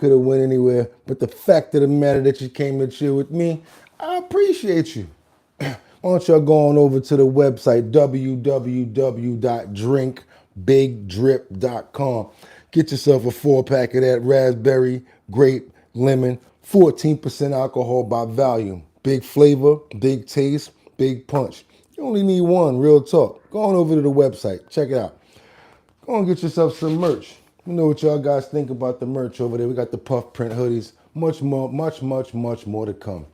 could have went anywhere. But the fact of the matter that you came to chill with me, I appreciate you. Why don't y'all go on over to the website, www.drinkbigdrip.com. Get yourself a 4-pack of that raspberry, grape, lemon, 14% alcohol by volume. Big flavor, big taste, big punch. You only need one, real talk. Go on over to the website. Check it out. Go and get yourself some merch. You know what y'all guys think about the merch over there. We got the puff print hoodies. Much more, much more to come.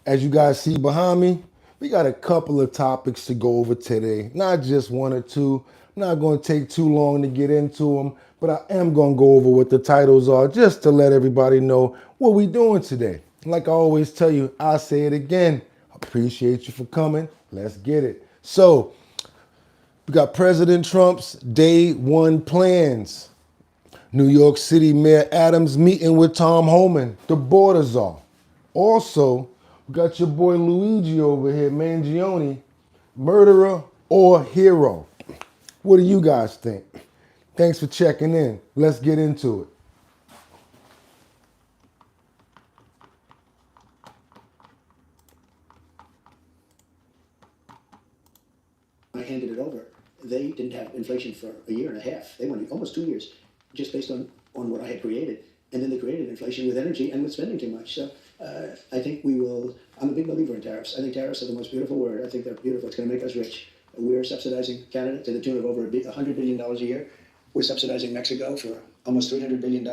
As you guys see behind me, we got a couple of topics to go over today. Not just one or two. I'm not going to take too long to get into them, but I am going to go over what the titles are just to let everybody know what we doing today. Like I always tell you, I'll say it again. Appreciate you for coming. Let's get it. So, we got President Trump's Day 1 plans. New York City Mayor Adams meeting with Tom Homan, the border czar. Also, we got your boy Luigi over here, Mangioni, murderer or hero. What do you guys think? Thanks for checking in. Let's get into it. I handed it over. They didn't have inflation for a year and a half. They went almost 2 years just based on what I had created. And then they created inflation with energy and with spending too much. So I think we will, I'm a big believer in tariffs. I think tariffs are the most beautiful word. I think they're beautiful. It's going to make us rich. We're subsidizing Canada to the tune of over $100 billion a year. We're subsidizing Mexico for almost $300 billion.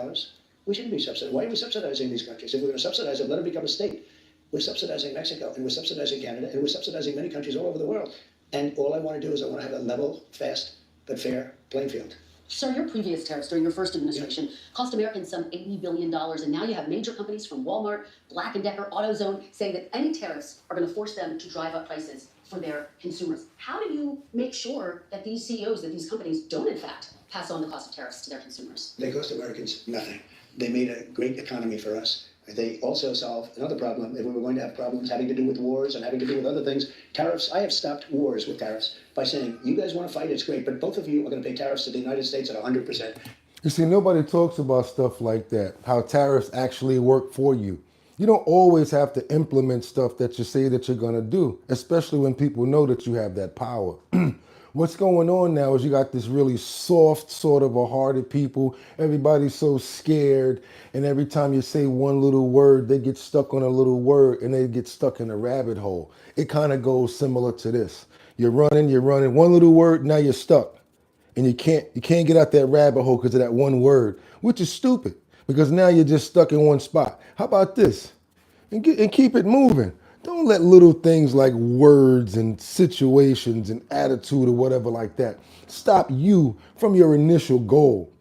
We shouldn't be subsidizing. Why are we subsidizing these countries? If we're going to subsidize them, let them become a state. We're subsidizing Mexico, and we're subsidizing Canada, and we're subsidizing many countries all over the world. And all I want to do is I want to have a level, fast, but fair playing field. Sir, your previous tariffs during your first administration cost Americans some $80 billion, and now you have major companies from Walmart, Black & Decker, AutoZone saying that any tariffs are going to force them to drive up prices for their consumers. How do you make sure that these CEOs, that these companies don't in fact pass on the cost of tariffs to their consumers? They cost Americans nothing. They made a great economy for us. They also solve another problem. If we were going to have problems having to do with wars and having to do with other things, tariffs, I have stopped wars with tariffs by saying, you guys want to fight, it's great, but both of you are going to pay tariffs to the United States at 100%. You see, nobody talks about stuff like that, how tariffs actually work for you. You don't always have to implement stuff that you say that you're going to do, especially when people know that you have that power. What's going on now is you got this really soft sort of a hearted people. Everybody's so scared. And every time you say one little word, they get stuck on a little word and they get stuck in a rabbit hole. It kind of goes similar to this. You're running, one little word, now you're stuck. And you can't get out that rabbit hole because of that one word, which is stupid because now you're just stuck in one spot. How about this? And keep it moving. Don't let little things like words and situations and attitude or whatever like that stop you from your initial goal.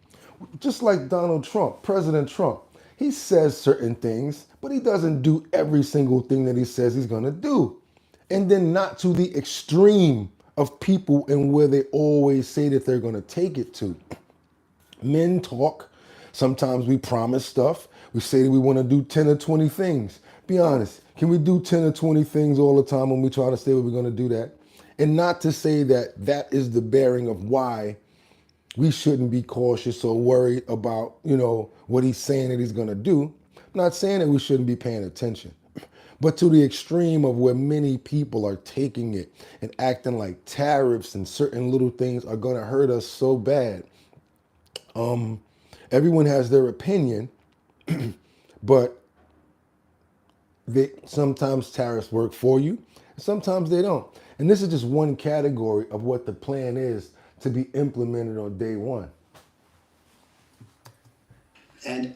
Just like Donald Trump, President Trump, he says certain things, but he doesn't do every single thing that he says he's going to do. And then not to the extreme of people and where they always say that they're going to take it to. Men talk. Sometimes we promise stuff. We say that we want to do 10 or 20 things. Be honest. Can we do 10 or 20 things all the time when we try to say we're going to do that? And not to say that that is the bearing of why we shouldn't be cautious or worried about, what he's saying that he's going to do. I'm not saying that we shouldn't be paying attention. But to the extreme of where many people are taking it and acting like tariffs and certain little things are going to hurt us so bad. Everyone has their opinion, but sometimes tariffs work for you, and sometimes they don't. And this is just one category of what the plan is to be implemented on day one. And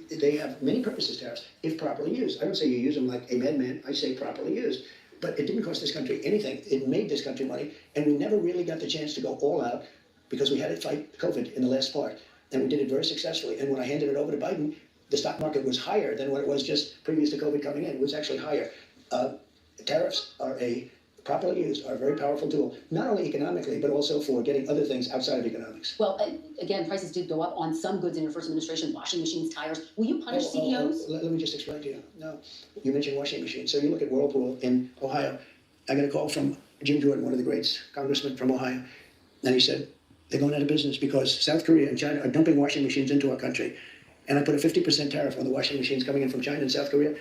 they have many purposes, tariffs, if properly used. I don't say you use them like a madman. I say properly used. But it didn't cost this country anything. It made this country money. And we never really got the chance to go all out because we had to fight COVID in the last part. And we did it very successfully. And when I handed it over to Biden, the stock market was higher than what it was just previous to COVID coming in. It was actually higher. Tariffs are properly used, are a very powerful tool, not only economically, but also for getting other things outside of economics. Well, again, prices did go up on some goods in your first administration, washing machines, tires. Will you punish CEOs? Let me just explain to you. No, you mentioned washing machines. So you look at Whirlpool in Ohio. I got a call from Jim Jordan, one of the greats, congressman from Ohio. And he said, they're going out of business because South Korea and China are dumping washing machines into our country. and I put a 50% tariff on the washing machines coming in from China and South Korea,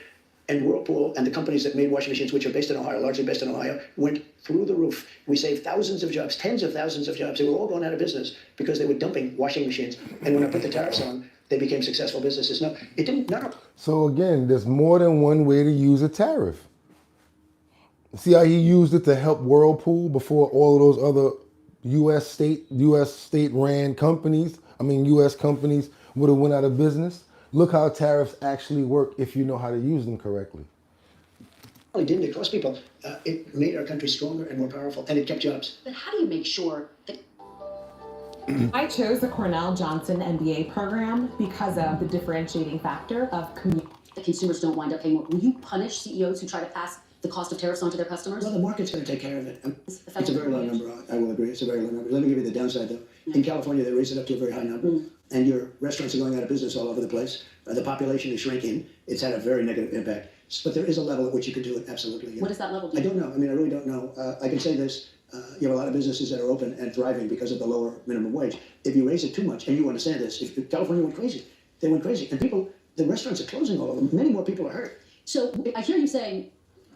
and Whirlpool and the companies that made washing machines, which are based in Ohio, largely based in Ohio, went through the roof. We saved thousands of jobs, tens of thousands of jobs. They were all going out of business because they were dumping washing machines. And when I put the tariffs on, they became successful businesses. No, it didn't. No. So again, there's more than one way to use a tariff. See how he used it to help Whirlpool before all of those other U.S. state ran companies. U.S. companies would have went out of business. Look how tariffs actually work if you know how to use them correctly. It didn't. It cost people. It made our country stronger and more powerful, and it kept jobs. But how do you make sure that I chose the Cornell Johnson MBA program because of the differentiating factor of community. the consumers don't wind up paying more? Will you punish CEOs who try to pass the cost of tariffs onto their customers? Well, the market's going to take care of it. It's a very low number. I will agree. It's a very low number. Let me give you the downside, though. In California, they raised it up to a very high number, and your restaurants are going out of business all over the place. The population is shrinking. It's had a very negative impact. But there is a level at which you could do it, absolutely. Yeah. What is that level? I don't know. I really don't know. I can say this. You have a lot of businesses that are open and thriving because of the lower minimum wage. If you raise it too much, and you understand this, if California went crazy, they went crazy. And the restaurants are closing, all of them. Many more people are hurt. So I hear you saying,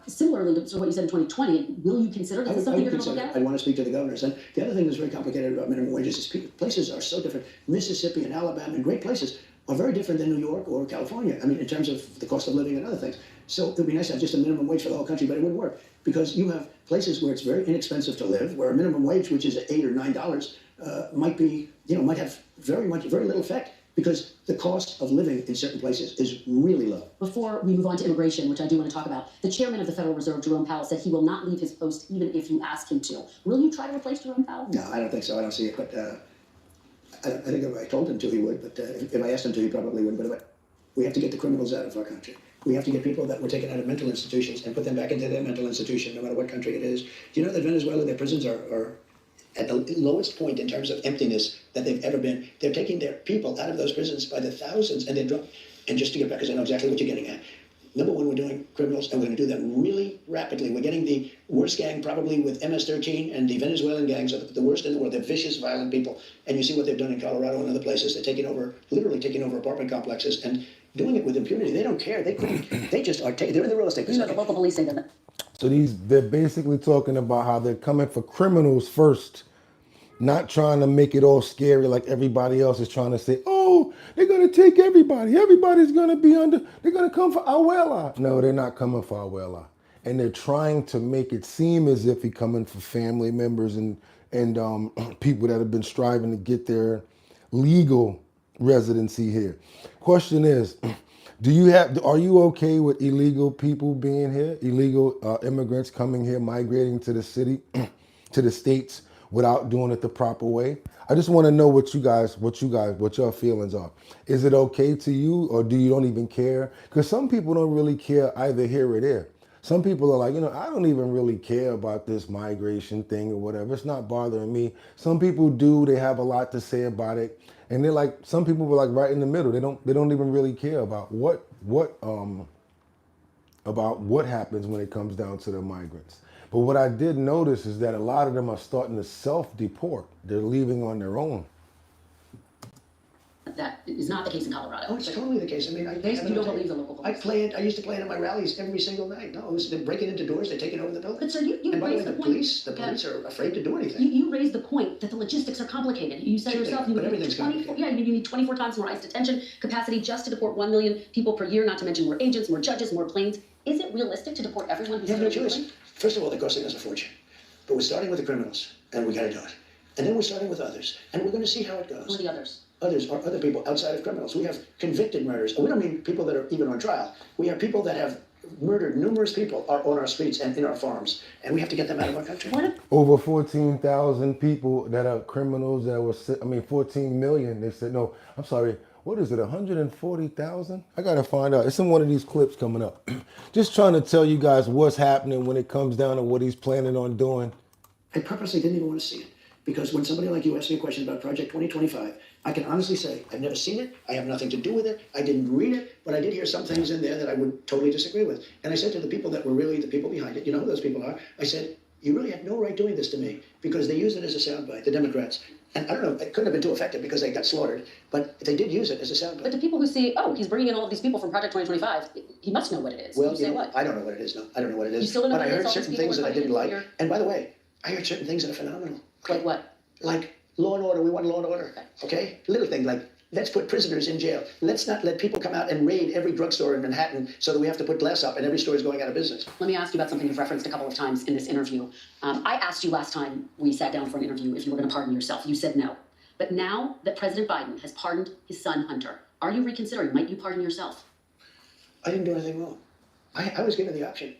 similarly to what you said in 2020, will you consider this something you're going to look at? I want to speak to the governors. And the other thing that's very complicated about minimum wages is places are so different. Mississippi and Alabama and great places are very different than New York or California. In terms of the cost of living and other things. So it would be nice to have just a minimum wage for the whole country, but it wouldn't work because you have places where it's very inexpensive to live, where a minimum wage, which is $8 or $9, might have very little effect because the cost of living in certain places is really low. Before we move on to immigration, which I do want to talk about, the chairman of the Federal Reserve, Jerome Powell, said he will not leave his post even if you ask him to. Will you try to replace Jerome Powell? No, I don't think so. I don't see it, but I think if I told him to, he would. But if I asked him to, he probably wouldn't. But we have to get the criminals out of our country. We have to get people that were taken out of mental institutions and put them back into their mental institution, no matter what country it is. Do you know that Venezuela, their prisons are at the lowest point in terms of emptiness that they've ever been? They're taking their people out of those prisons by the thousands, and and just to get back, because I know exactly what you're getting at. Number one, we're doing criminals, and we're going to do them really rapidly. We're getting the worst gang probably with MS-13, and the Venezuelan gangs are the worst in the world. They're vicious, violent people. And you see what they've done in Colorado and other places. They're literally taking over apartment complexes and doing it with impunity. They don't care. They just are. They're in the real estate. You know, the local police say that. So they're basically talking about how they're coming for criminals first, not trying to make it all scary like everybody else is trying to say, oh, they're going to take everybody. Everybody's going to be they're going to come for Abuela. No, they're not coming for Abuela. And they're trying to make it seem as if he's coming for family members and people that have been striving to get their legal residency here. Question is, are you okay with illegal people being here, illegal immigrants coming here, migrating to the city, to the states without doing it the proper way? I just want to know what your feelings are. Is it okay to you, or do you don't even care? Because some people don't really care either here or there. Some people are like, I don't even really care about this migration thing or whatever. It's not bothering me. Some people do. They have a lot to say about it. And they're like, some people were like right in the middle. They don't even really care about what happens when it comes down to the migrants. But what I did notice is that a lot of them are starting to self-deport. They're leaving on their own. That is not the case in Colorado. Oh, it's totally the case. You don't believe the local police. I used to play it at my rallies every single night. No, they're breaking into doors. They're taking over the building. But sir, you and by the way, raised the police are afraid to do anything. You raised the point that the logistics are complicated. You said yourself you would need 24 times more ICE detention capacity just to deport 1 million people per year, not to mention more agents, more judges, more planes. Is it realistic to deport everyone who's You have no choice. First of all, they're costing us a fortune. But we're starting with the criminals, and we got to do it. And then we're starting with others, and we're going to see how it goes. Who are the others? Others are other people outside of criminals. We have convicted murderers. We don't mean people that are even on trial. We have people that have murdered numerous people are on our streets and in our farms, and we have to get them out of our country. Over 14,000 people that are criminals that were, 14 million. They said, no, I'm sorry. What is it, 140,000? I got to find out. It's in one of these clips coming up. Just trying to tell you guys what's happening when it comes down to what he's planning on doing. I purposely didn't even want to see it. Because when somebody like you asks me a question about Project 2025, I can honestly say, I've never seen it, I have nothing to do with it, I didn't read it, but I did hear some things in there that I would totally disagree with. And I said to the people that were really the people behind it, you know who those people are, I said, you really have no right doing this to me, because they use it as a soundbite, the Democrats. And I don't know, it couldn't have been too effective because they got slaughtered, but they did use it as a But soundbite. the people who see, oh, he's bringing in all of these people from Project 2025, he must know what it is. Well, You say what? I don't know what it is. No, I don't know what it is. You still don't know but what I it is? heard All these certain people things are that I coming didn't in like. here. And by the way, I heard certain things that are phenomenal. Like what? Like law and order. We want law and order. Okay? Little thing like let's put prisoners in jail. Let's not let people come out and raid every drugstore in Manhattan so that we have to put glass up and every store is going out of business. Let me ask you about something you've referenced a couple of times in this interview. I asked you last time we sat down for an interview if you were going to pardon yourself. You said no. But now that President Biden has pardoned his son, Hunter, are you reconsidering? Might you pardon yourself? I didn't do anything wrong. I was given the option.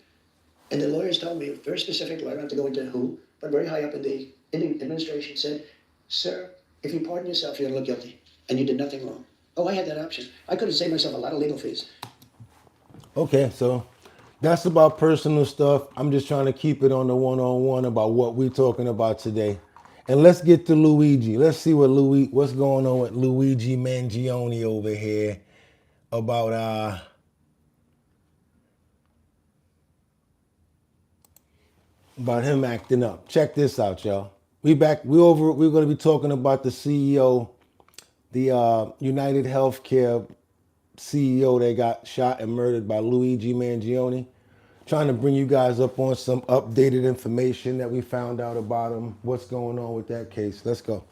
And the lawyers told me, very specific lawyer, I don't have to go into who, but very high up in the administration said, sir, if you pardon yourself, you're going to look guilty. And you did nothing wrong. Oh, I had that option. I could have saved myself a lot of legal fees. Okay, so that's about personal stuff. I'm just trying to keep it on the one-on-one about what we're talking about today. And let's get to Luigi. Let's see what's going on with Luigi Mangioni over here about him acting up. Check this out, y'all. We're going to be talking about the CEO, the United Healthcare CEO that got shot and murdered by Luigi Mangioni. Trying to bring you guys up on some updated information that we found out about him. What's going on with that case? Let's go.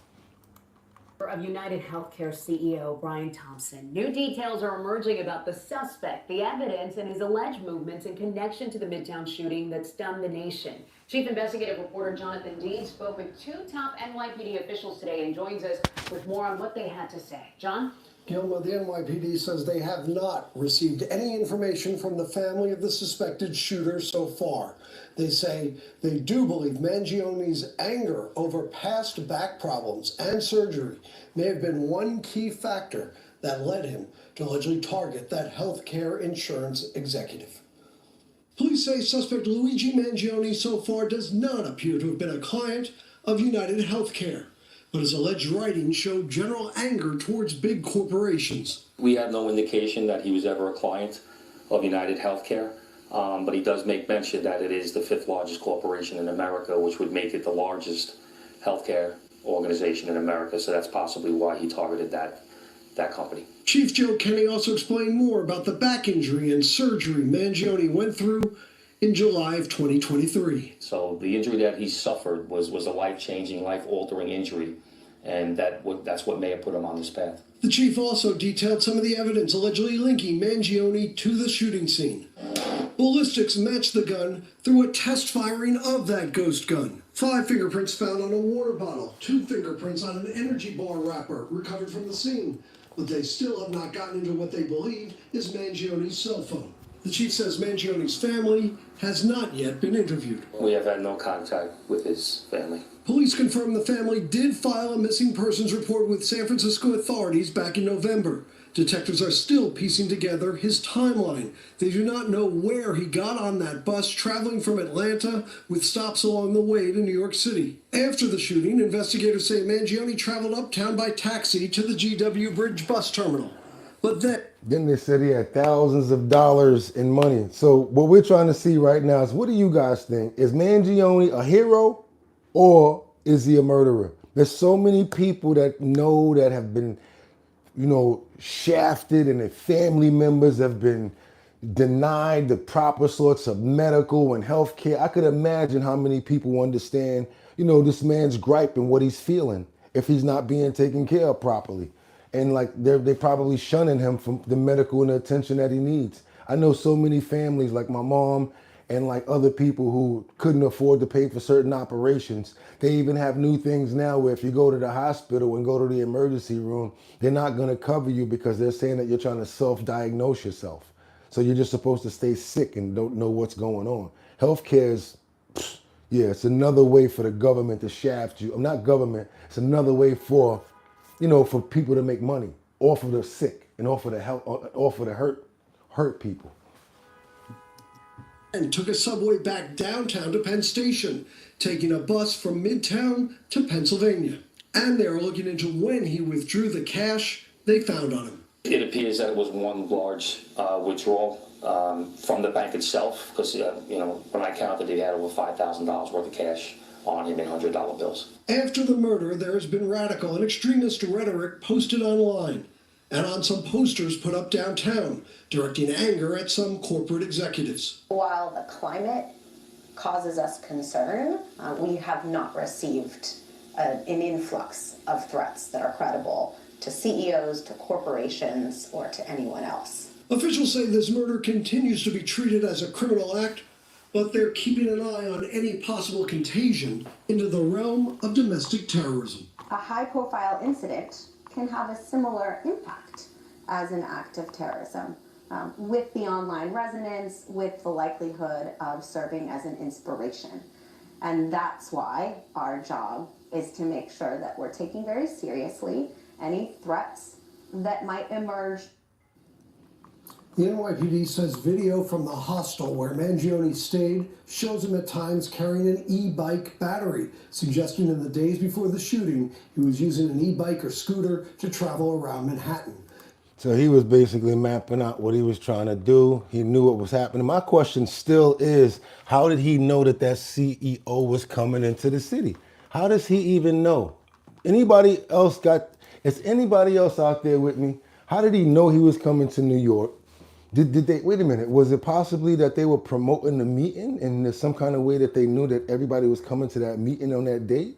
Of United Healthcare CEO Brian Thompson. New details are emerging about the suspect, the evidence, and his alleged movements in connection to the Midtown shooting that stunned the nation. Chief investigative reporter Jonathan Dean spoke with two top NYPD officials today and joins us with more on what they had to say. John? Gilma, the NYPD says they have not received any information from the family of the suspected shooter so far. They say they do believe Mangioni's anger over past back problems and surgery may have been one key factor that led him to allegedly target that healthcare insurance executive. Police say suspect Luigi Mangioni so far does not appear to have been a client of United Healthcare, but his alleged writings show general anger towards big corporations. We have no indication that he was ever a client of United Healthcare, but he does make mention that it is the 5th largest corporation in America, which would make it the largest healthcare organization in America. So that's possibly why he targeted that company. Chief Joe Kenny also explained more about the back injury and surgery Mangioni went through in July of 2023. So the injury that he suffered was a life-changing, life-altering injury, and that's what may have put him on this path. The chief also detailed some of the evidence allegedly linking Mangioni to the shooting scene. Ballistics matched the gun through a test firing of that ghost gun. 5 fingerprints found on a water bottle, 2 fingerprints on an energy bar wrapper recovered from the scene, but they still have not gotten into what they believe is Mangioni's cell phone. The chief says Mangioni's family has not yet been interviewed. We have had no contact with his family. Police confirm the family did file a missing persons report with San Francisco authorities back in November. Detectives are still piecing together his timeline. They do not know where he got on that bus traveling from Atlanta with stops along the way to New York City. After the shooting, investigators say Mangioni traveled uptown by taxi to the GW Bridge bus terminal. But Then they said he had thousands of dollars in money. So what we're trying to see right now is, what do you guys think? Is Mangioni a hero or is he a murderer? There's so many people that know that have been, shafted, and their family members have been denied the proper sorts of medical and health care. I could imagine how many people understand, this man's gripe and what he's feeling if he's not being taken care of properly. And they're probably shunning him from the medical and the attention that he needs. I know so many families like my mom and other people who couldn't afford to pay for certain operations. They even have new things now where if you go to the hospital and go to the emergency room, they're not gonna cover you because they're saying that you're trying to self-diagnose yourself. So you're just supposed to stay sick and don't know what's going on. Healthcare is, it's another way for the government to shaft you. Not government, it's another way for people to make money off of the sick and off of the hurt people. and took a subway back downtown to Penn Station, taking a bus from Midtown to Pennsylvania. And they are looking into when he withdrew the cash they found on him. It appears that it was one large withdrawal from the bank itself, because when I counted, he had over $5,000 worth of cash on him in $100 bills. After the murder, there has been radical and extremist rhetoric posted online and on some posters put up downtown, directing anger at some corporate executives. While the climate causes us concern, we have not received an influx of threats that are credible to CEOs, to corporations, or to anyone else. Officials say this murder continues to be treated as a criminal act, but they're keeping an eye on any possible contagion into the realm of domestic terrorism. A high-profile incident can have a similar impact as an act of terrorism, with the online resonance, with the likelihood of serving as an inspiration. And that's why our job is to make sure that we're taking very seriously any threats that might emerge. The NYPD says video from the hostel where Mangioni stayed shows him at times carrying an e-bike battery, suggesting in the days before the shooting he was using an e-bike or scooter to travel around Manhattan. So he was basically mapping out what he was trying to do. He knew what was happening. My question still is, how did he know that that CEO was coming into the city? How does he even know? Is anybody else out there with me? How did he know he was coming to New York? Did they, wait a minute, was it possibly that they were promoting the meeting and there's some kind of way that they knew that everybody was coming to that meeting on that date?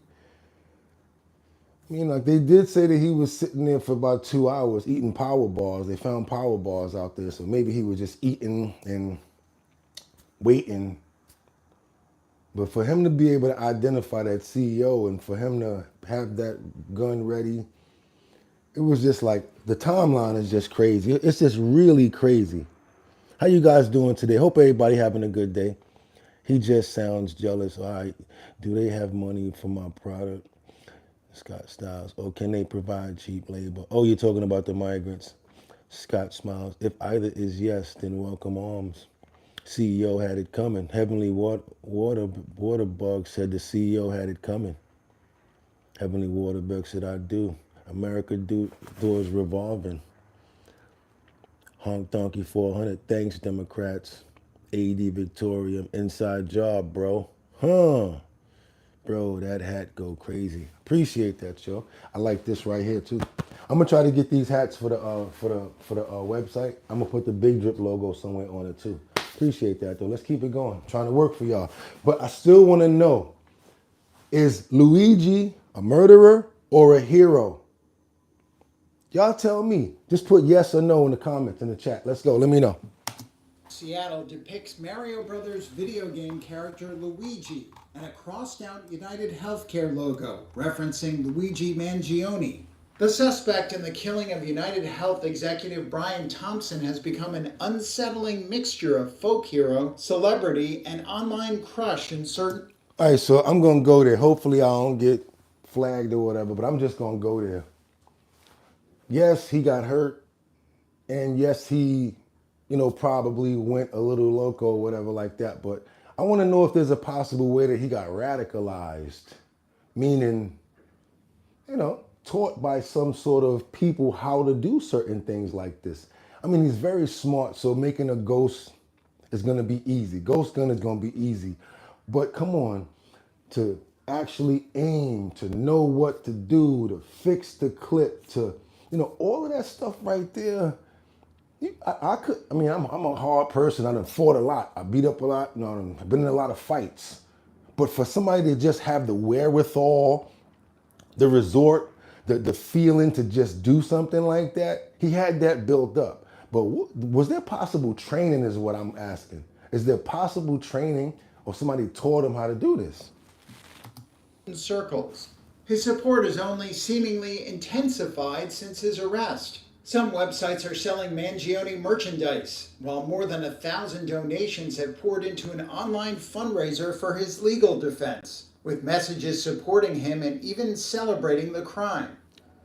I mean, like they did say that he was sitting there for about 2 hours eating power bars. They found power bars out there, so maybe he was just eating and waiting. But for him to be able to identify that CEO and for him to have that gun ready, it was just like, the timeline is just crazy. It's just really crazy. How you guys doing today? Hope everybody having a good day. He just sounds jealous. All right, do they have money for my product? Scott Styles. Oh, can they provide cheap labor? Oh, you're talking about the migrants. Scott smiles. If either is yes, then welcome arms. CEO had it coming. Heavenly Waterbug said the CEO had it coming. Heavenly Waterbug said, I do. America doors revolving. Honk Donkey 400. Thanks, Democrats. AD Victoria. Inside job, bro. Huh. Bro, that hat go crazy. Appreciate that, yo. I like this right here too. I'm gonna try to get these hats for the website. I'm gonna put the Big Drip logo somewhere on it too. Appreciate that though. Let's keep it going. Trying to work for y'all. But I still want to know: is Luigi a murderer or a hero? Y'all tell me. Just put yes or no in the comments in the chat. Let's go. Let me know. Seattle depicts Mario Brothers video game character Luigi and a crossed-out United Healthcare logo referencing Luigi Mangioni. The suspect in the killing of United Health executive Brian Thompson has become an unsettling mixture of folk hero, celebrity, and online crush in certain... All right, so I'm going to go there. Hopefully I don't get flagged or whatever, but I'm just going to go there. Yes, he got hurt. And yes, he, probably went a little loco or whatever like that. But I want to know if there's a possible way that he got radicalized. Meaning, taught by some sort of people how to do certain things like this. I mean, he's very smart, so making a ghost is going to be easy. Ghost gun is going to be easy. But come on, to actually aim, to know what to do, to fix the clip, to, all of that stuff right there. I'm a hard person. I done fought a lot. I beat up a lot. I've been in a lot of fights. But for somebody to just have the wherewithal, the resort, the feeling to just do something like that, he had that built up. But was there possible training is what I'm asking. Is there possible training or somebody taught him how to do this? circles. His support has only seemingly intensified since his arrest. Some websites are selling Mangioni merchandise, while more than 1,000 donations have poured into an online fundraiser for his legal defense, with messages supporting him and even celebrating the crime.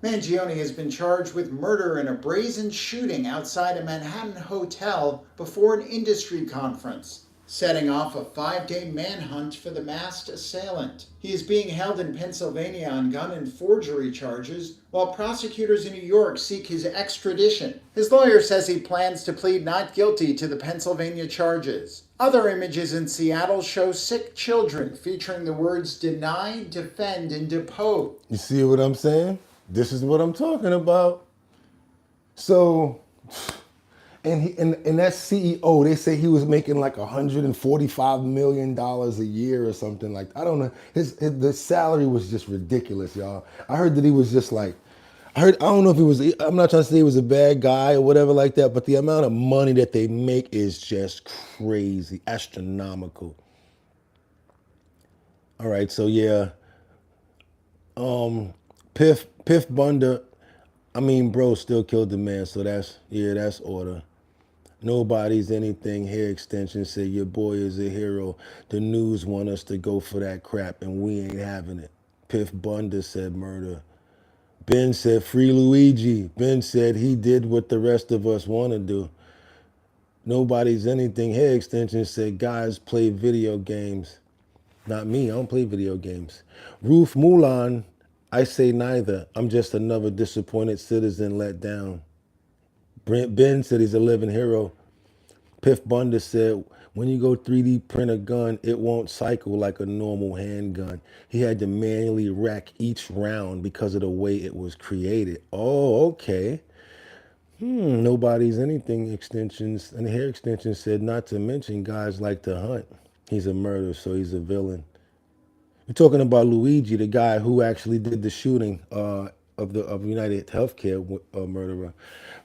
Mangioni has been charged with murder in a brazen shooting outside a Manhattan hotel before an industry conference, setting off a 5-day manhunt for the masked assailant. He is being held in Pennsylvania on gun and forgery charges, while prosecutors in New York seek his extradition. His lawyer says he plans to plead not guilty to the Pennsylvania charges. Other images in Seattle show sick children featuring the words deny, defend, and depose. You see what I'm saying? This is what I'm talking about. So, and that CEO, they say he was making like $145 million a year or something like that. I don't know. The salary was just ridiculous, y'all. I heard that he was just like, I don't know if he was, I'm not trying to say he was a bad guy or whatever like that, but the amount of money that they make is just crazy, astronomical. All right, so yeah. Piff Bunda, I mean, bro still killed the man, so that's order. Nobody's anything. Hair extension said your boy is a hero. The news want us to go for that crap and we ain't having it. Piff Bunda said murder. Ben said free Luigi. Ben said he did what the rest of us want to do. Nobody's anything. Hair extension said guys play video games. Not me, I don't play video games. Ruth Mulan, I say neither. I'm just another disappointed citizen let down. Ben said he's a living hero. Piff Bunda said, when you go 3D print a gun, it won't cycle like a normal handgun. He had to manually rack each round because of the way it was created. Oh, okay. Nobody's anything extensions. And the hair extension said, not to mention guys like to hunt. He's a murderer, so he's a villain. We're talking about Luigi, the guy who actually did the shooting of United Healthcare murderer.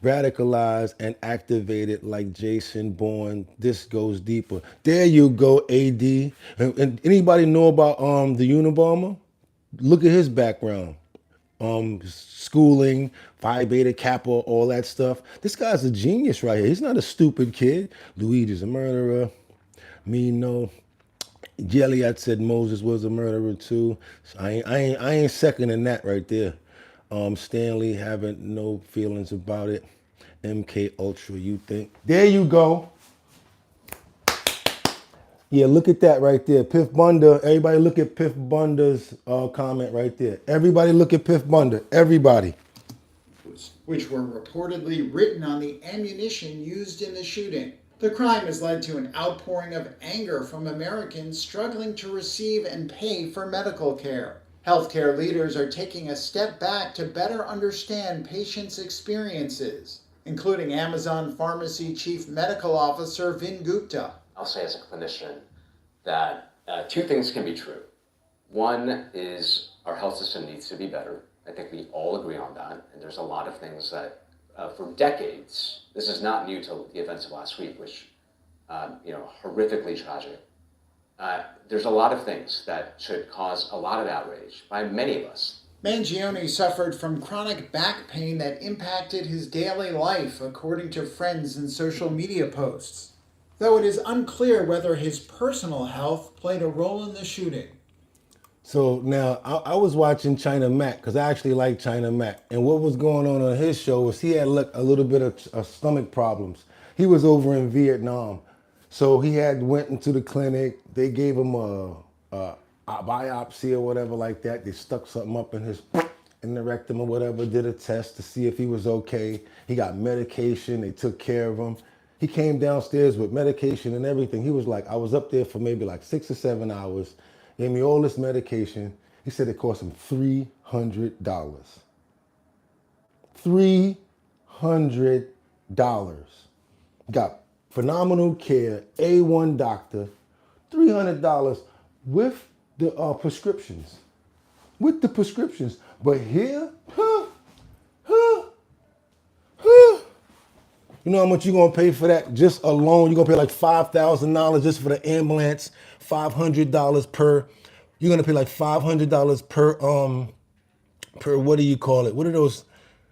Radicalized and activated like Jason Bourne. This goes deeper. There you go, AD. And anybody know about the Unabomber? Look at his background. Schooling, Phi Beta Kappa, all that stuff. This guy's a genius right here. He's not a stupid kid. Luigi's a murderer. Me no. Gilead said Moses was a murderer too. So I ain't seconding that right there. Stanley having no feelings about it. MK Ultra, you think? There you go. Yeah, look at that right there. Piff Bunda. Everybody look at Piff Bunda's comment right there. Everybody look at Piff Bunda. Everybody. Which were reportedly written on the ammunition used in the shooting. The crime has led to an outpouring of anger from Americans struggling to receive and pay for medical care. Healthcare leaders are taking a step back to better understand patients' experiences, including Amazon Pharmacy Chief Medical Officer Vin Gupta. I'll say as a clinician that two things can be true. One is our health system needs to be better. I think we all agree on that. And there's a lot of things that for decades, this is not new to the events of last week, which, horrifically tragic. There's a lot of things that should cause a lot of outrage by many of us. Mangioni suffered from chronic back pain that impacted his daily life, according to friends and social media posts. Though it is unclear whether his personal health played a role in the shooting. So now I was watching China Mac because I actually like China Mac. And what was going on his show was he had a little bit of stomach problems. He was over in Vietnam. So he went into the clinic. They gave him a biopsy or whatever like that. They stuck something up in the rectum or whatever, did a test to see if he was okay. He got medication. They took care of him. He came downstairs with medication and everything. He was like, I was up there for maybe like 6 or 7 hours. Gave me all this medication. He said it cost him $300. $300. Got phenomenal care, A1 doctor, $300 with the prescriptions. With the prescriptions. But here, you know how much you're going to pay for that just alone? You're going to pay like $5,000 just for the ambulance, $500 per. You're going to pay like $500 per what do you call it? What are those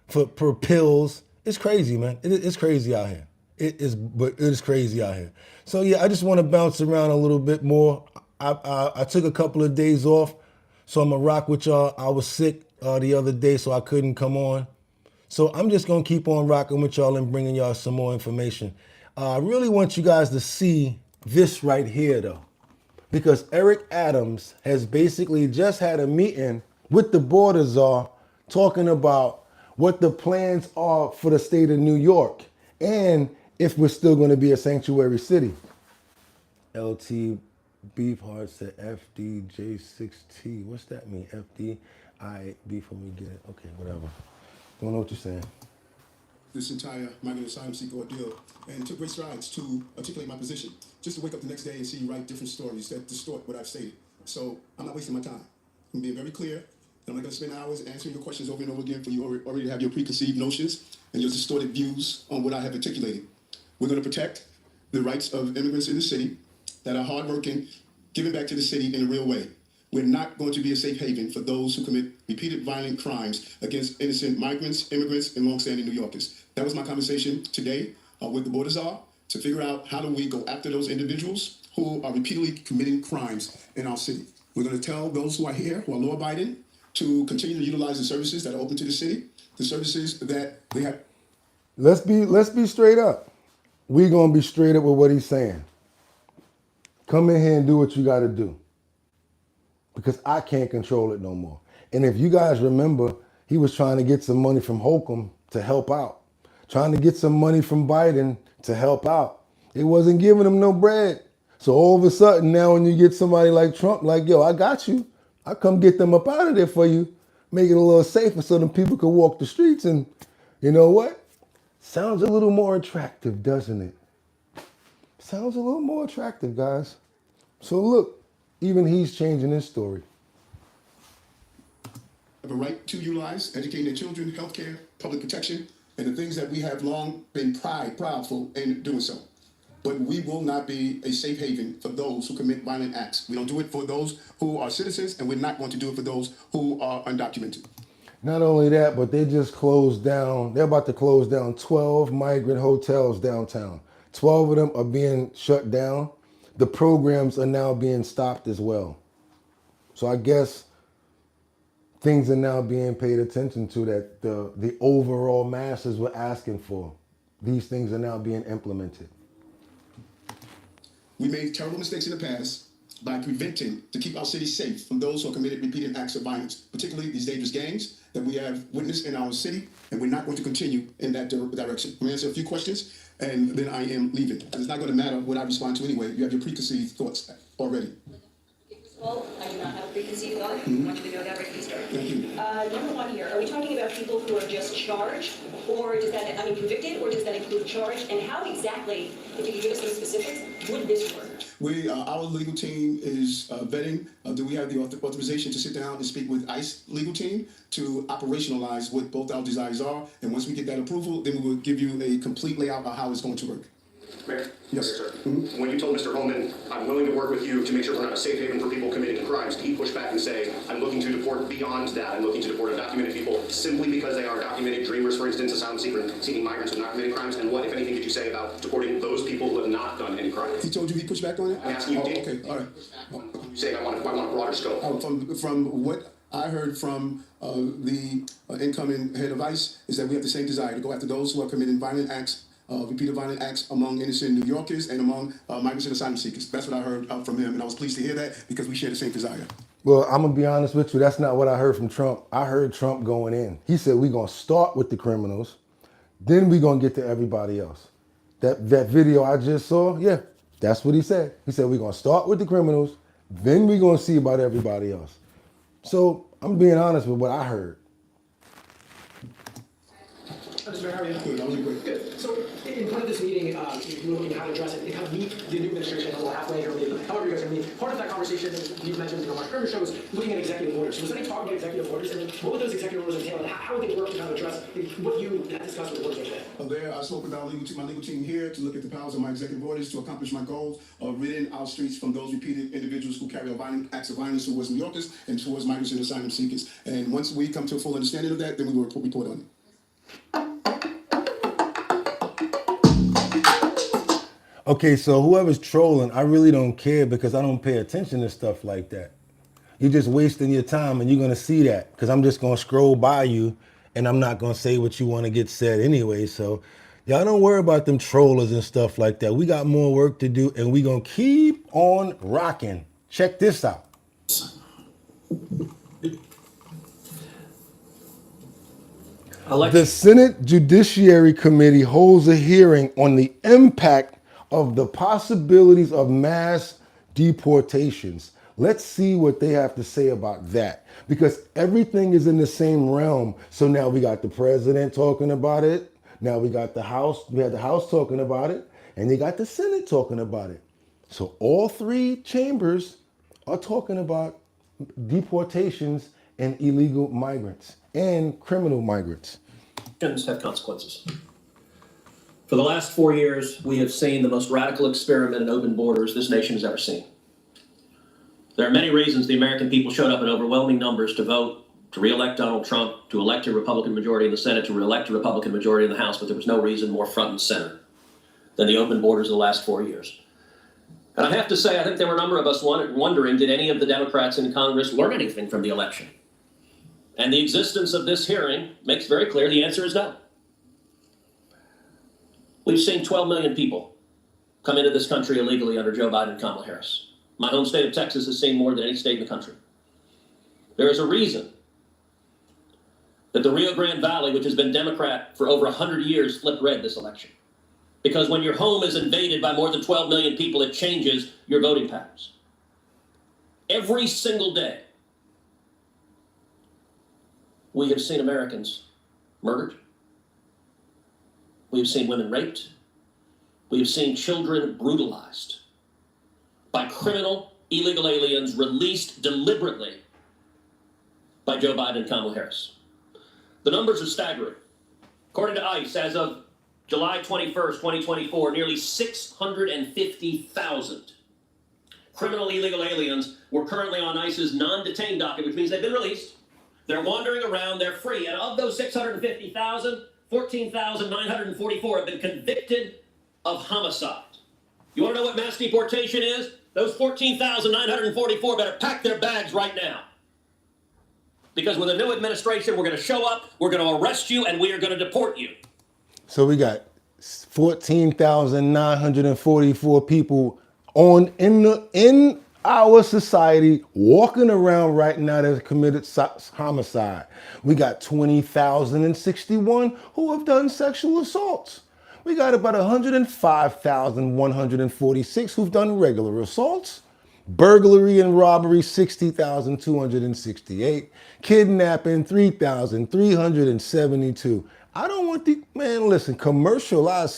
per pills? It's crazy, man. It's crazy out here. It is crazy out here. So yeah, I just want to bounce around a little bit more. I took a couple of days off, so I'm going to rock with y'all. I was sick the other day, so I couldn't come on. So I'm just going to keep on rocking with y'all and bringing y'all some more information. I really want you guys to see this right here, though, because Eric Adams has basically just had a meeting with the border czar talking about what the plans are for the state of New York, and if we're still going to be a sanctuary city. LT Beefheart said FDJ6T. What's that mean? FD? I before we get it. Okay, whatever. Don't know what you're saying. This entire migrant asylum seeker ordeal and took great strides to articulate my position. Just to wake up the next day and see you write different stories that distort what I've stated. So I'm not wasting my time. I'm being very clear. And I'm not going to spend hours answering your questions over and over again for you already have your preconceived notions and your distorted views on what I have articulated. We're going to protect the rights of immigrants in the city that are hardworking, giving back to the city in a real way. We're not going to be a safe haven for those who commit repeated violent crimes against innocent migrants, immigrants, and longstanding New Yorkers. That was my conversation today with the Border Czar to figure out how do we go after those individuals who are repeatedly committing crimes in our city. We're going to tell those who are here, who are law-abiding, to continue to utilize the services that are open to the city, the services that they have. Let's be straight up. We're going to be straight up with what he's saying. Come in here and do what you got to do. Because I can't control it no more. And if you guys remember, he was trying to get some money from Holcomb to help out. Trying to get some money from Biden to help out. It wasn't giving him no bread. So all of a sudden now when you get somebody like Trump, like, yo, I got you. I come get them up out of there for you. Make it a little safer so them people can walk the streets. And you know what? Sounds a little more attractive, doesn't it? Sounds a little more attractive, guys. So look, even he's changing his story. Have a right to utilize, educating their children, healthcare, public protection, and the things that we have long been proudful in doing so. But we will not be a safe haven for those who commit violent acts. We don't do it for those who are citizens, and we're not going to do it for those who are undocumented. Not only that, but they just closed down, they're about to close down 12 migrant hotels downtown. 12 of them are being shut down. The programs are now being stopped as well. So I guess things are now being paid attention to that the overall masses were asking for. These things are now being implemented. We made terrible mistakes in the past by preventing to keep our city safe from those who have committed repeated acts of violence, particularly these dangerous gangs that we have witnessed in our city, and we're not going to continue in that direction. I'm going to answer a few questions, and then I am leaving. And it's not going to matter what I respond to anyway. You have your preconceived thoughts already. Well, I do not have a preconceived thought. I want you to know that right from the start. Thank you. Number one here, are we talking about people who are just charged, or does that, convicted, or does that include charged? And how exactly, if you could give us some specifics, would this work? Our legal team is vetting. Do we have the authorization to sit down and speak with ICE legal team to operationalize what both our desires are? And once we get that approval, then we will give you a complete layout of how it's going to work. Mayor? Yes. Sir. Mm-hmm. When you told Mr. Holman, I'm willing to work with you to make sure we're not a safe haven for people committing crimes, did he push back and say, I'm looking to deport beyond that, I'm looking to deport undocumented people simply because they are documented dreamers, for instance, asylum seeking migrants who have not committed crimes? And what, if anything, did you say about deporting those people who have not done any crimes? He told you he pushed back on it? I'm asking you, okay, all right. You say I want a broader scope. From what I heard from the incoming head of ICE is that we have the same desire to go after those who are committing violent acts, repeated violent acts among innocent New Yorkers and among migrants and asylum seekers. That's what I heard from him, and I was pleased to hear that because we share the same desire. Well, I'm going to be honest with you. That's not what I heard from Trump. I heard Trump going in. He said, we're going to start with the criminals, then we're going to get to everybody else. That video I just saw, yeah, that's what he said. He said, we're going to start with the criminals, then we're going to see about everybody else. So I'm being honest with what I heard. Mr. Mayor, how are you? Good, I was great. Good. So, in part of this meeting, you were looking at how to address it, and kind of meet the new administration a little halfway, or maybe however you guys are meeting. Part of that conversation, you mentioned on my earlier show, was looking at executive orders. Was there any talk about executive orders, and what would those executive orders entail, and how would they work to kind of address what you had discussed with the board today? I spoke with my legal team here to look at the powers of my executive orders to accomplish my goals of ridding our streets from those repeated individuals who carry violent acts of violence towards New Yorkers and towards migrants and asylum seekers. And once we come to a full understanding of that, then we will report on it. Okay, so whoever's trolling, I really don't care because I don't pay attention to stuff like that. You're just wasting your time and you're going to see that because I'm just going to scroll by you and I'm not going to say what you want to get said anyway. So y'all don't worry about them trollers and stuff like that. We got more work to do and we're going to keep on rocking. Check this out. The Senate Judiciary Committee holds a hearing on the impact of the possibilities of mass deportations. Let's see what they have to say about that, because everything is in the same realm. So now we got the president talking about it. Now we got the House. We had the House talking about it, and you got the Senate talking about it. So all three chambers are talking about deportations and illegal migrants and criminal migrants. Have consequences. For the last 4 years, we have seen the most radical experiment in open borders this nation has ever seen. There are many reasons the American people showed up in overwhelming numbers to vote to re-elect Donald Trump, to elect a Republican majority in the Senate, to re-elect a Republican majority in the House, but there was no reason more front and center than the open borders of the last 4 years. And I have to say, I think there were a number of us wondering, did any of the Democrats in Congress learn anything from the election? And the existence of this hearing makes very clear the answer is no. We've seen 12 million people come into this country illegally under Joe Biden and Kamala Harris. My home state of Texas has seen more than any state in the country. There is a reason that the Rio Grande Valley, which has been Democrat for over 100 years, flipped red this election. Because when your home is invaded by more than 12 million people, it changes your voting patterns. Every single day, we have seen Americans murdered. We have seen women raped. We have seen children brutalized by criminal illegal aliens released deliberately by Joe Biden and Kamala Harris. The numbers are staggering. According to ICE, as of July 21st, 2024, nearly 650,000 criminal illegal aliens were currently on ICE's non-detained docket, which means they've been released. They're wandering around, they're free. And of those 650,000, 14,944 have been convicted of homicide. You want to know what mass deportation is? Those 14,944 better pack their bags right now. Because with a new administration, we're going to show up, we're going to arrest you, and we are going to deport you. So we got 14,944 people in our society walking around right now that have committed homicide. We got 20,061 who have done sexual assaults. We got about 105,146 who've done regular assaults. Burglary and robbery, 60,268. Kidnapping, 3,372. I don't want the, man, listen, commercialized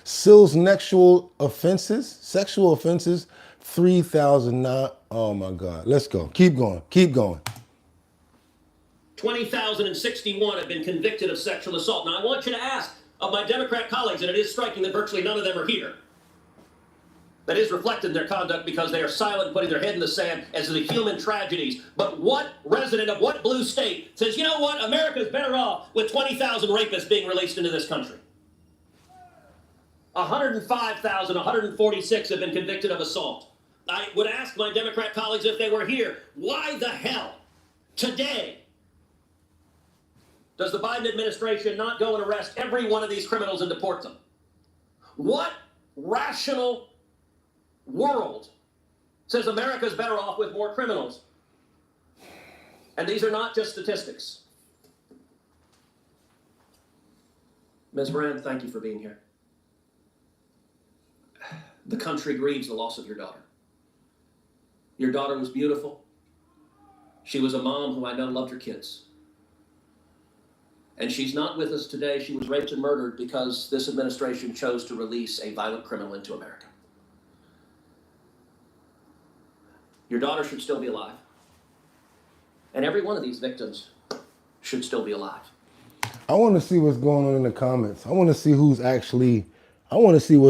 sexual offenses, 3,009. Oh my God, let's go. Keep going. 20,061 have been convicted of sexual assault. Now I want you to ask of my Democrat colleagues, and it is striking that virtually none of them are here. That is reflected in their conduct because they are silent, putting their head in the sand as to the human tragedies. But what resident of what blue state says, you know what, America's better off with 20,000 rapists being released into this country? 105,146 have been convicted of assault. I would ask my Democrat colleagues if they were here, why the hell today does the Biden administration not go and arrest every one of these criminals and deport them? What rational world says America's better off with more criminals? And these are not just statistics. Ms. Brand, thank you for being here. The country grieves the loss of your daughter. Your daughter was beautiful. She was a mom who I know loved her kids. And she's not with us today. She was raped and murdered because this administration chose to release a violent criminal into America. Your daughter should still be alive. And every one of these victims should still be alive. I want to see what's going on in the comments. I want to see what's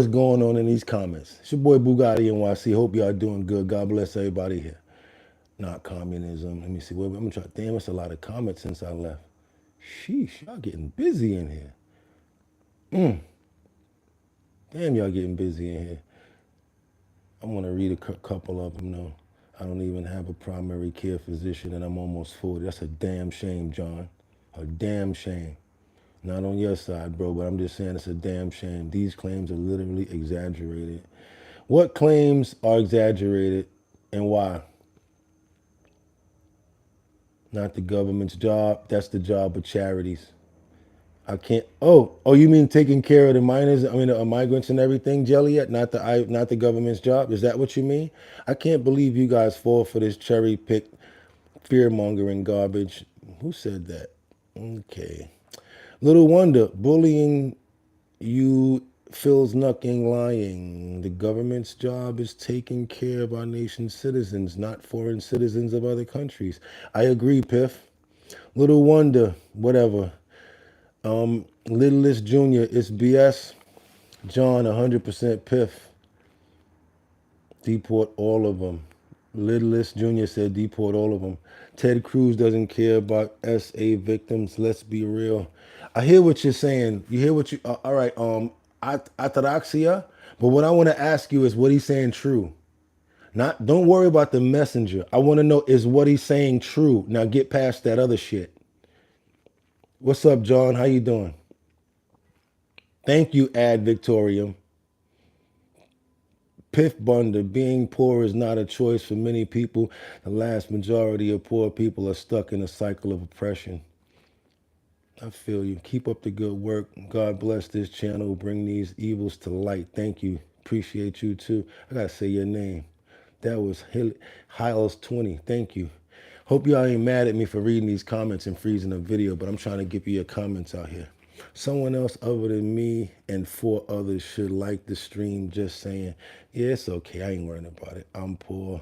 going on in these comments. It's your boy Bugatti NYC. Hope y'all doing good. God bless everybody here. Not communism. Let me see. I'm gonna try. Damn, it's a lot of comments since I left. Sheesh, y'all getting busy in here. Damn, y'all getting busy in here. I'm gonna read a couple of them though. I don't even have a primary care physician and I'm almost 40. That's a damn shame, John. A damn shame. Not on your side, bro, but I'm just saying it's a damn shame. These claims are literally exaggerated. What claims are exaggerated and why? Not the government's job. That's the job of charities. I can't. Oh, you mean taking care of the minors? I mean, the migrants and everything, Jelliet, not the government's job. Is that what you mean? I can't believe you guys fall for this cherry pick, fear mongering garbage. Who said that? Okay. Little wonder, bullying you feels nothing lying. The government's job is taking care of our nation's citizens, not foreign citizens of other countries. I agree, Piff. Little wonder, whatever. Littlest Junior, it's BS. John, 100% Piff. Deport all of them. Littlest Junior said deport all of them. Ted Cruz doesn't care about SA victims. Let's be real. I hear what you're saying. You hear what you... all right, ataraxia. But what I want to ask you is what he's saying true. Don't worry about the messenger. I want to know, is what he's saying true? Now get past that other shit. What's up, John? How you doing? Thank you, Ad Victorium. Piff Bunder, being poor is not a choice for many people. The vast majority of poor people are stuck in a cycle of oppression. I feel you. Keep up the good work. God bless this channel. Bring these evils to light. Thank you. Appreciate you too. I gotta say your name. That was Hiles20. Thank you. Hope y'all ain't mad at me for reading these comments and freezing the video, but I'm trying to get your comments out here. Someone else other than me and 4 others should like the stream. Just saying. Yeah, it's okay. I ain't worrying about it. I'm poor.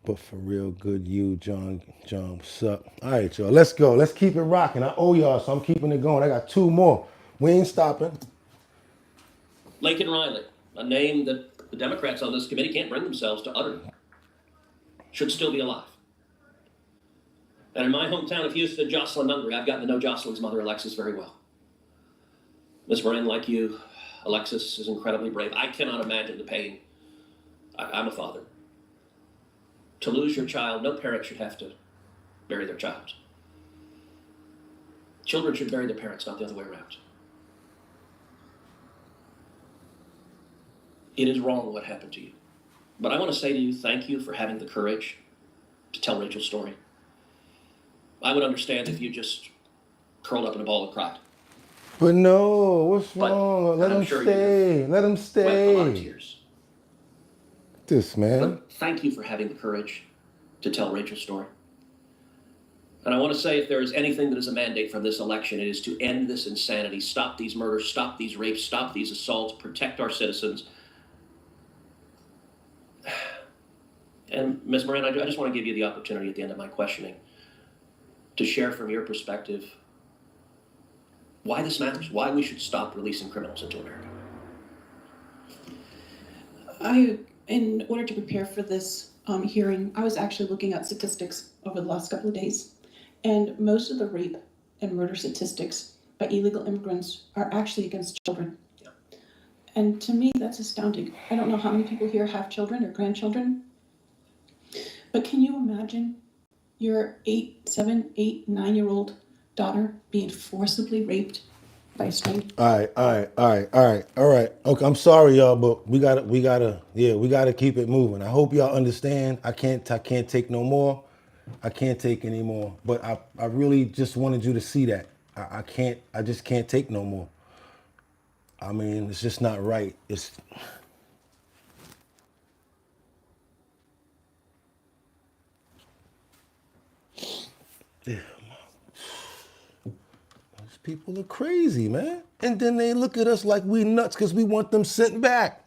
But for real, good you, John, what's up? All right, y'all, let's go. Let's keep it rocking. I owe y'all, so I'm keeping it going. I got 2 more. We ain't stopping. Lincoln Riley, a name that the Democrats on this committee can't bring themselves to utter, should still be alive. And in my hometown of Houston, Jocelyn Nungery, I've gotten to know Jocelyn's mother, Alexis, very well. Ms. Moran, like you, Alexis is incredibly brave. I cannot imagine the pain. I'm a father. To lose your child, no parent should have to bury their child. Children should bury their parents, not the other way around. It is wrong what happened to you. But I want to say to you, thank you for having the courage to tell Rachel's story. I would understand if you just curled up in a ball and cried. But no, what's wrong? Let him stay. Let him stay. Wept a lot of tears. This man. But thank you for having the courage to tell Rachel's story. And I want to say, if there is anything that is a mandate from this election, it is to end this insanity, stop these murders, stop these rapes, stop these assaults, protect our citizens. And Ms. Moran, I just want to give you the opportunity at the end of my questioning to share from your perspective why this matters, why we should stop releasing criminals into America. In order to prepare for this hearing, I was actually looking at statistics over the last couple of days. And most of the rape and murder statistics by illegal immigrants are actually against children. Yeah. And to me, that's astounding. I don't know how many people here have children or grandchildren. But can you imagine your 7, 8, 9-year-old daughter being forcibly raped by a stranger? All right. Okay, I'm sorry, y'all, but we gotta keep it moving. I hope y'all understand. I can't take no more. I can't take any more. But I really just wanted you to see that. I just can't take no more. I mean, it's just not right. People are crazy, man. And then they look at us like we nuts because we want them sent back.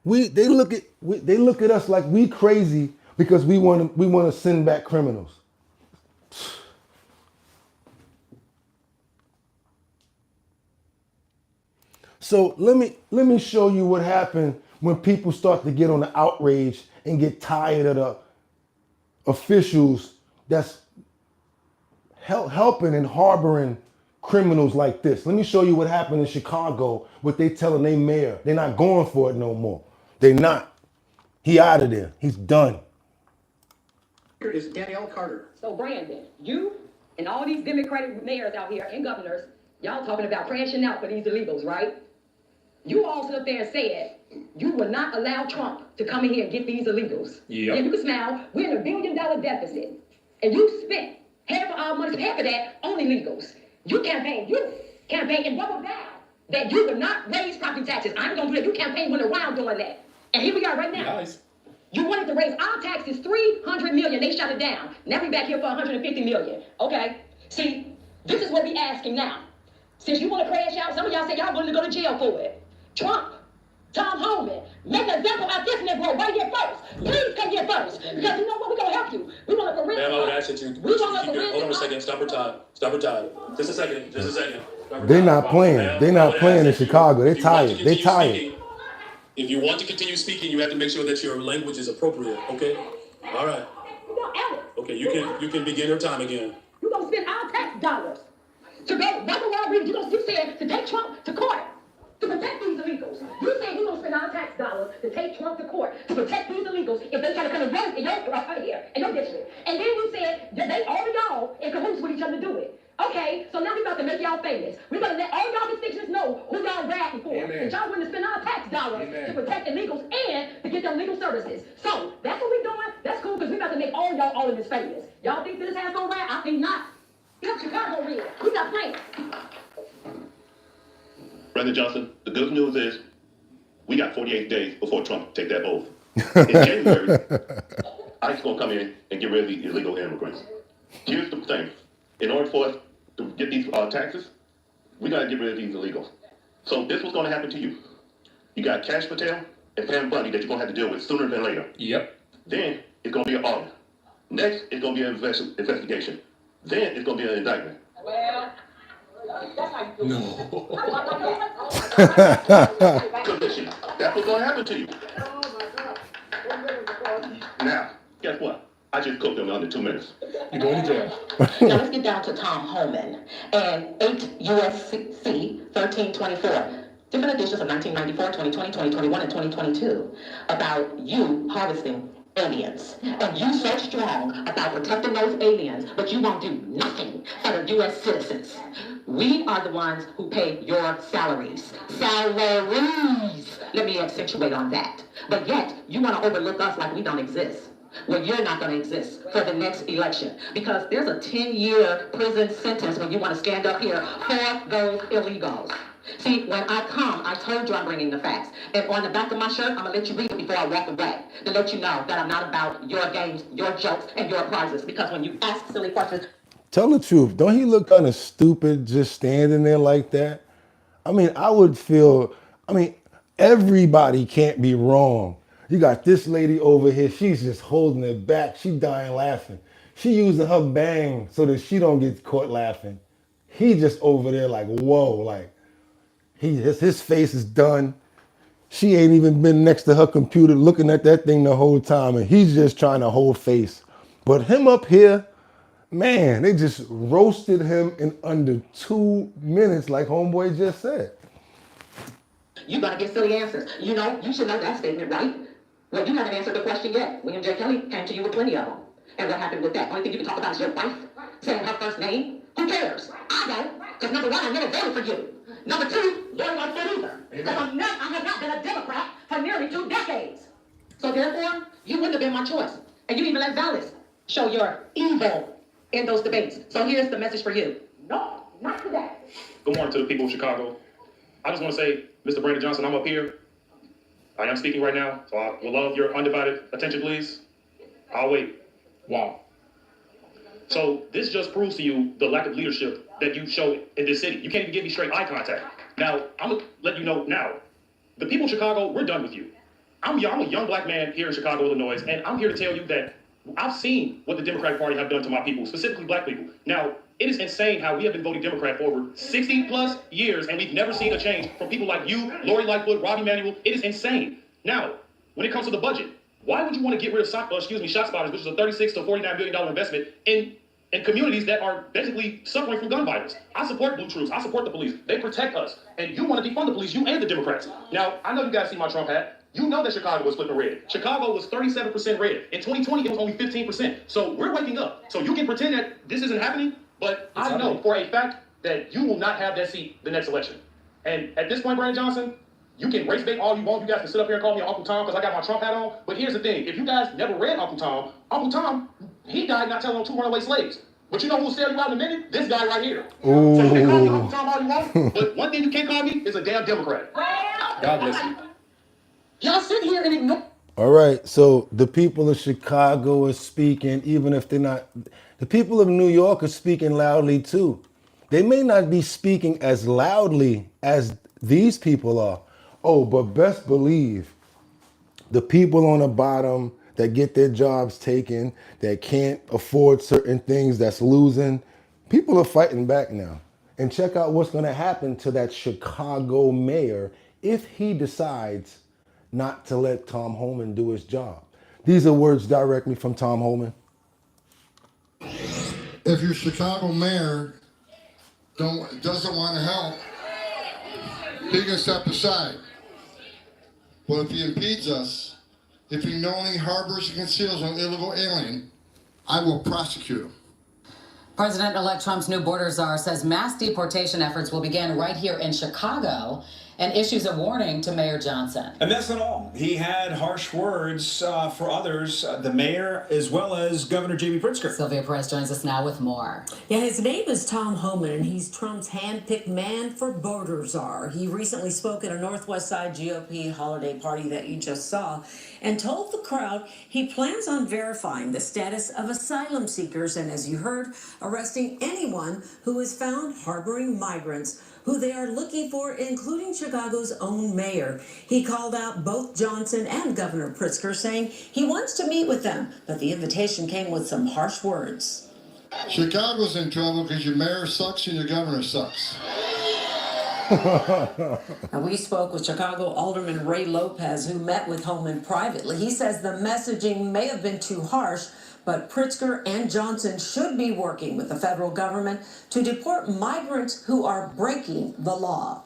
They look at us like we crazy because we want to send back criminals. So let me show you what happened when people start to get on the outrage and get tired of the officials that's helping and harboring criminals like this. Let me show you what happened in Chicago, what they telling their mayor. They're not going for it no more. They're not. He out of there. He's done. Here is Danielle Carter. So Brandon, you and all these Democratic mayors out here and governors, y'all talking about crashing out for these illegals, right? You all stood up there and said you would not allow Trump to come in here and get these illegals. Yep. And you can smile, we're in $1 billion deficit. And you spent half of our money, half of that on illegals. You campaigned, you campaign and double down that you would not raise property taxes. I'm going to do that. You campaign went around doing that. And here we are right now. Nice. You wanted to raise our taxes $300 million. They shut it down. Now we back here for $150 million. Okay. See, this is what we asking now. Since you want to crash out, some of y'all say y'all willing to go to jail for it. Trump, Tom Homan, make an example out this Negro right here first. Please come here first. Because you know what? We're going to help you. We want to forensic. Ma'am, I would ask that you. Hold on a second. Stop her time. Stop her time. Just a second. Just a second. They're not playing. They're not playing in Chicago. They're tired. They're tired. If you want to continue speaking, you have to make sure that your language is appropriate. Okay. All right. Okay. You can begin your time again. You're going to spend our tax dollars to go right around reading. You said to take Trump to court to protect these illegals. You said you're going to spend our tax dollars to take Trump to court to protect these illegals if they try to come and vote in your district. And then you said that they all of y'all in cahoots with each other to do it. Okay, so now we're about to make y'all famous. We're going to let all y'all constituents know who y'all bragging for. That y'all willing to spend our tax dollars to protect illegals and to get them legal services. So that's what we're doing. That's cool because we're about to make all y'all all of this famous. Y'all think this has no rap? I think not. Get Chicago red. We not playing. Brother Johnson, the good news is we got 48 days before Trump take that oath. In January, ICE going to come in and get rid of the illegal immigrants. Here's the thing. In order for us to get these taxes, we got to get rid of these illegals. So this was going to happen to you. You got Cash Patel and Pam Bundy that you're going to have to deal with sooner than later. Yep. Then it's going to be an audit. Next, it's going to be an investigation. Then it's going to be an indictment. Well, No. Commission. That's what's going to happen to you. Now, guess what? I just cooked them under 2 minutes. You're going to jail. Now let's get down to Tom Homan and 8 U.S.C. 1324. Different editions of 1994, 2020, 2021, and 2022 about you harvesting aliens. And you so strong about protecting those aliens, but you won't do nothing for the U.S. citizens. We are the ones who pay your salaries. Salaries! Let me accentuate on that. But yet, you want to overlook us like we don't exist. Well, you're not going to exist for the next election because there's a 10-year prison sentence when you want to stand up here for those illegals. See, when I come, I told you I'm bringing the facts. And on the back of my shirt, I'm going to let you read it before I walk away to let you know that I'm not about your games, your jokes, and your prizes. Because when you ask silly questions... Tell the truth. Don't he look kind of stupid just standing there like that? I mean, everybody can't be wrong. You got this lady over here. She's just holding it back. She dying laughing. She using her bang so that she don't get caught laughing. He just over there like, whoa, like his face is done. She ain't even been next to her computer looking at that thing the whole time, and he's just trying to hold face. But him up here, man, they just roasted him in under 2 minutes, like homeboy just said. You're going to get silly answers. You know, you should know that statement, right? Well, you haven't answered the question yet. William J. Kelly came to you with plenty of them. And what happened with that? Only thing you can talk about is your wife saying her first name. Who cares? I don't. Because number one, I never voted for you. Number two, you don't like that either. Because I have not been a Democrat for nearly 2 decades. So therefore, you wouldn't have been my choice. And you didn't even let Vallis show your evil in those debates. So here's the message for you. No, not today. Good morning to the people of Chicago. I just want to say, Mr. Brandon Johnson, I'm up here. I am speaking right now, so I would love your undivided attention, please. I'll wait. Wow. So this just proves to you the lack of leadership that you show in this city. You can't even give me straight eye contact. Now, I'm going to let you know now. The people of Chicago, we're done with you. I'm a young black man here in Chicago, Illinois, and I'm here to tell you that I've seen what the Democratic Party have done to my people, specifically black people. Now, it is insane how we have been voting Democrat for over 60 plus years, and we've never seen a change from people like you, Lori Lightfoot, Robbie Manuel. It is insane. Now, when it comes to the budget, why would you want to get rid of shot spotters, which is a $36 to $49 billion investment in communities that are basically suffering from gun violence? I support Blue Troops. I support the police. They protect us. And you want to defund the police, you and the Democrats. Now, I know you guys see my Trump hat. You know that Chicago was flipping red. Chicago was 37% red. In 2020, it was only 15%. So we're waking up. So you can pretend that this isn't happening, but I know for a fact that you will not have that seat the next election. And at this point, Brandon Johnson, you can race bait all you want. You guys can sit up here and call me Uncle Tom because I got my Trump hat on. But here's the thing. If you guys never read Uncle Tom, he died not telling on 2 runaway slaves. But you know who'll sell you out in a minute? This guy right here. So you can call me all you want, but one thing you can't call me is a damn Democrat. God bless you. Y'all sit here and ignore. All right, so the people of Chicago are speaking, even if they're not. The people of New York are speaking loudly too. They may not be speaking as loudly as these people are. Oh, but best believe the people on the bottom that get their jobs taken, that can't afford certain things, that's losing, people are fighting back now. And check out what's going to happen to that Chicago mayor if he decides not to let Tom Homan do his job. These are words directly from Tom Homan. If your Chicago mayor doesn't want to help, he can step aside. But if he impedes us, if he knowingly harbors and conceals an illegal alien, I will prosecute him. President-elect Trump's new border czar says mass deportation efforts will begin right here in Chicago and issues a warning to Mayor Johnson. And that's not all. He had harsh words for others, the mayor, as well as Governor J.B. Pritzker. Sylvia Perez joins us now with more. Yeah, his name is Tom Homan, and he's Trump's hand-picked man for border czar. He recently spoke at a Northwest Side GOP holiday party that you just saw and told the crowd he plans on verifying the status of asylum seekers and, as you heard, arresting anyone who is found harboring migrants who they are looking for, including Chicago's own mayor. He called out both Johnson and Governor Pritzker, saying he wants to meet with them, but the invitation came with some harsh words. Chicago's in trouble because your mayor sucks and your governor sucks. And we spoke with Chicago Alderman Ray Lopez, who met with Homan privately. He says the messaging may have been too harsh, but Pritzker and Johnson should be working with the federal government to deport migrants who are breaking the law.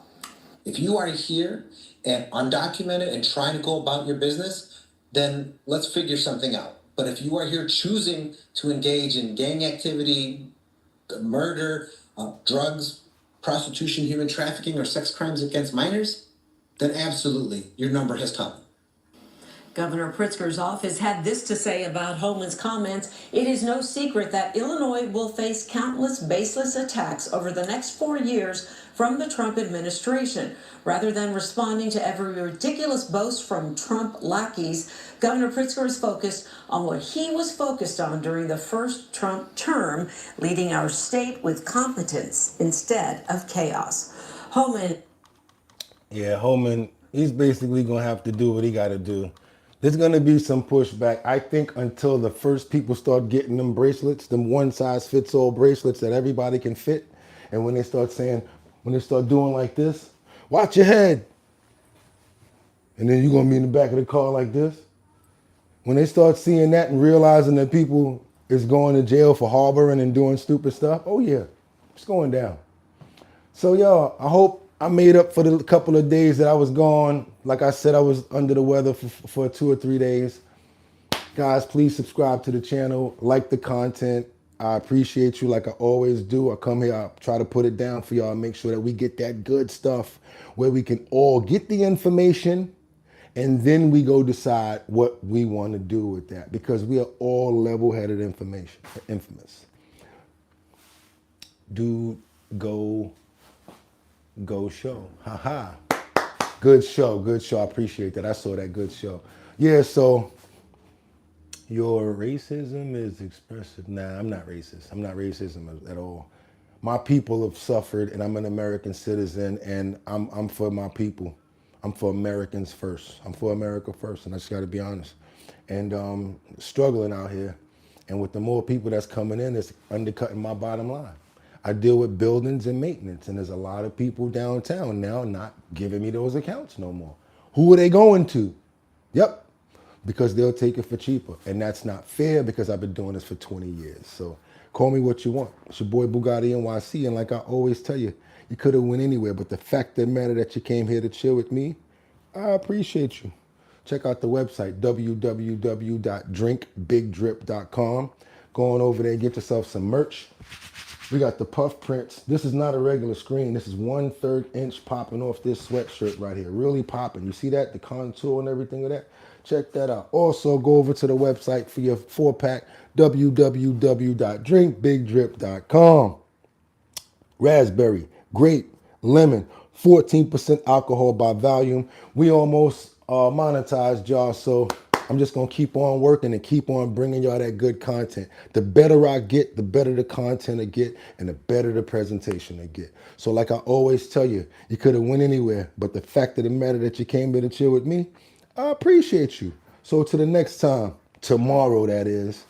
If you are here and undocumented and trying to go about your business, then let's figure something out. But if you are here choosing to engage in gang activity, murder, drugs, prostitution, human trafficking, or sex crimes against minors, then absolutely, your number has come. Governor Pritzker's office had this to say about Homan's comments. It is no secret that Illinois will face countless baseless attacks over the next 4 years from the Trump administration. Rather than responding to every ridiculous boast from Trump lackeys, Governor Pritzker is focused on what he was focused on during the first Trump term, leading our state with competence instead of chaos. Homan. Yeah, Homan, he's basically going to have to do what he got to do. There's going to be some pushback, I think, until the first people start getting them bracelets, them one-size-fits-all bracelets that everybody can fit. And when they start saying, when they start doing like this, watch your head. And then you're going to be in the back of the car like this. When they start seeing that and realizing that people is going to jail for harboring and doing stupid stuff, oh yeah, it's going down. So y'all, I hope I made up for the couple of days that I was gone. Like I said, I was under the weather for 2 or 3 days. Guys, please subscribe to the channel, like the content. I appreciate you like I always do. I come here, I try to put it down for y'all, make sure that we get that good stuff where we can all get the information and then we go decide what we want to do with that, because we are all level-headed infamous. Dude, go show. Haha. Good show. I appreciate that. I saw that. Good show. Yeah, so your racism is expressive. Nah, I'm not racist. I'm not racism at all. My people have suffered, and I'm an American citizen, and I'm for my people. I'm for Americans first. I'm for America first, and I just got to be honest. And struggling out here, and with the more people that's coming in, it's undercutting my bottom line. I deal with buildings and maintenance, and there's a lot of people downtown now not giving me those accounts no more. Who are they going to? Yep, because they'll take it for cheaper, and that's not fair because I've been doing this for 20 years. So call me what you want. It's your boy BOOGOTTINYC, and like I always tell you, you could have went anywhere, but the fact of the matter that you came here to chill with me, I appreciate you. Check out the website, www.drinkbigdrip.com. Go on over there and get yourself some merch. We got the puff prints. This is not a regular screen. This is 1/3 inch popping off this sweatshirt right here. Really popping. You see that? The contour and everything of that? Check that out. Also, go over to the website for your 4-pack, www.drinkbigdrip.com. Raspberry, grape, lemon, 14% alcohol by volume. We almost monetized y'all, so I'm just going to keep on working and keep on bringing y'all that good content. The better I get, the better the content I get, and the better the presentation I get. So like I always tell you, you could have went anywhere, but the fact of the matter that you came here to chill with me, I appreciate you. So to the next time, tomorrow that is,